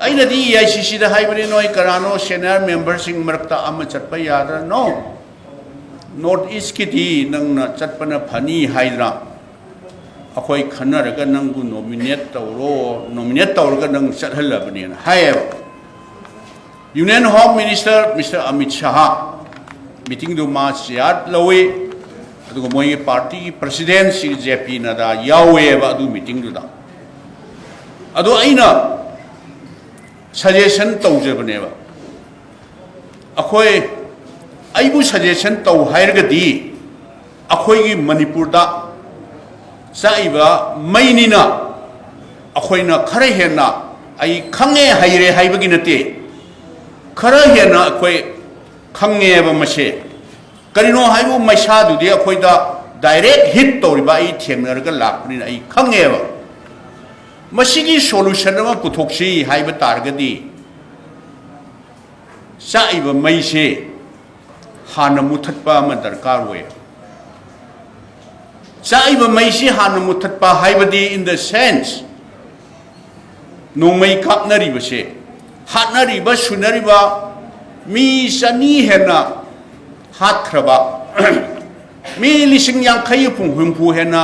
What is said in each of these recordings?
aina di ICC da haibani noi karano senior member sing marakta ama chatpa yadra no North East ki di nang na chatpana phani haidana akhoi khanaraga nang gu nominate tawraga nang chathalabani na hayaba Union Home Minister Mr. Amit Shah meeting do ma siat lawe adu moi party president Shri JP na da yawe ba adu meeting do da adu aina suggestion tawjabane ba akhoi aibu suggestion taw hairgadi akhoi gi Manipur da saiba mainina akhoi na khare hena ai khange haire haibagi nate khare hena akhoi khange ba mase karino haibu maisa du de akhoi da direct hit tawriba ai themnarga lakni ai khange ba masigi solution ma puthokshi haiba targadi saiba maise hana mutthatpa ma darkar we saiba maise hana mutthatpa haibadi in the sense nongmai kapnari base hatnari ba sunari ba mi sani hena hathraba mi lising yang khay phung hena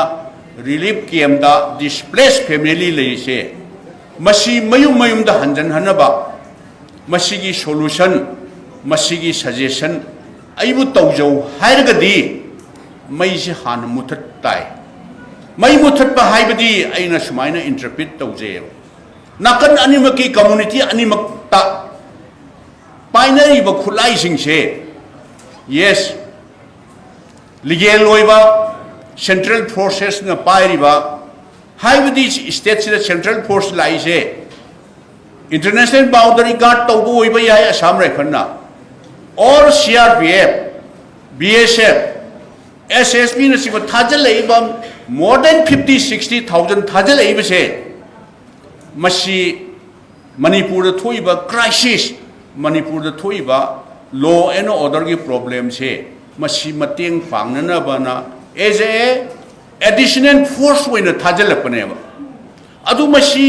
relief camp da displaced family leise masi mayum da hanjan hanaba masigi solution masigi suggestion aibu tawjau hairgadi maise hana muthattai mai muthatpa haibadi aina sumaina interpret tawje nakan animaki community animakta binary ba khulai singse yes legal loiba Central Forces na pairiba haibadi state sida Central Force laise international boundary guard tawbu oiba yai Assam Rifle na or CRPF BSF SSB na siba thajal leiba more than 50-60,000 thajal leiba se masi Manipur da thoiba crisis Manipur da thoiba law and order ki problem se masi mateng pangnana bana as a additional force when a thajal paneva adu masi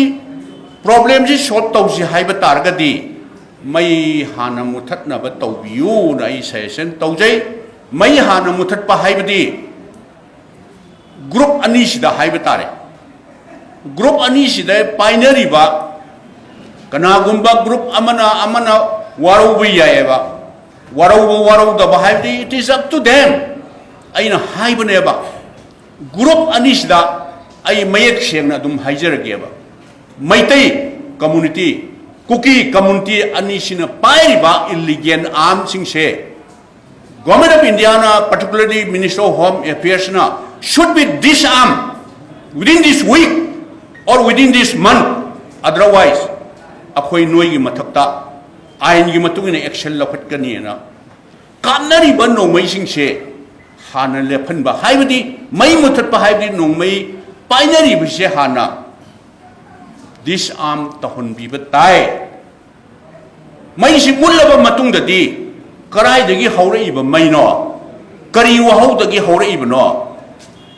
problem ji short tawsi haiba targadi mai hana muthatna ba tawbiu na I session tawjai mai hana mutthatpa haibadi group ani sida haiba tare group ani sida binary ba kana gumba group amana warau bi yaeba warau da ba haibadi it is up to them aina haibane ba group anisda ai mayek sengna dum haijarage ba maitai community kuki community anisina pairiba illegal arms singse government of India na particularly Minister of Home Affairs na should be disarmed within this week or within this month otherwise akhoi noi gi mathakta ain gi matungina action lakhat kani na kanari ban no mai singse hana lephan ba haibadi mai mutthatpa haibadi nongmai binary bise hana disarm tahun bi batai mai si mullaba matung dadi karai dagi haurei ba mai no kari wa hau dagi haurei ba no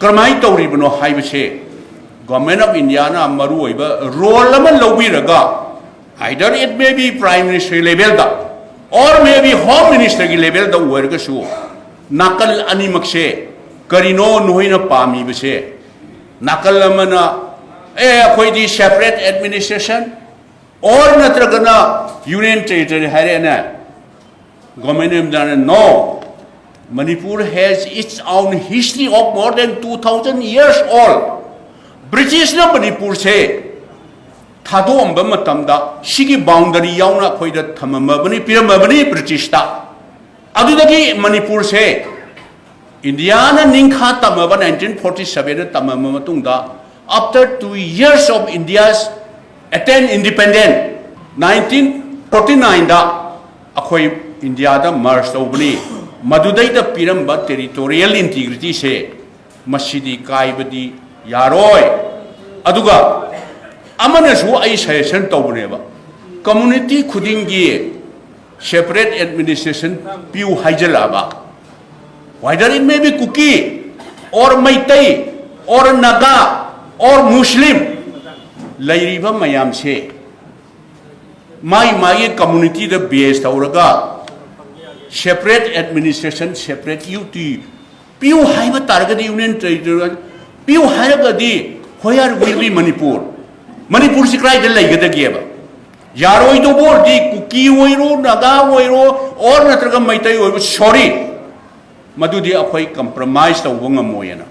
karmai tawri ba no haibase government of India na maru oiba role lama lobi raga either it may be prime minister level da or maybe home minister ki level da werga su nakal animakse karino nuhina pami bese nakal amana akhoi di separate administration or natragana union territory hairena government of no Manipur has its own history of more than 2000 years old British na Manipur se thado amba matamda sigi boundary yauna khoida thamamabani pirambani British ta adudagi Manipur se Indiana ningkha tamaba 1947 tamama matungda after 2 years of India's attain independent 1949 da akhoi India da merge tawbani madudai da piramba territorial integrity se masidi kaibadi yaroi aduga amana su ai session tawbane ba community khudingi separate administration piu haijalaba whether it may be Kuki or Maitai or Naga or Muslim lairiba mayam se my community the base tauraga separate administration separate duty piu haiba target union trade piu haiga di where will be Manipur sikrai de laigada geba yaroi do bor di kuki oiro naga oiro or natraga maitai oiro sorry madudi akhoi compromise ta wonga moyana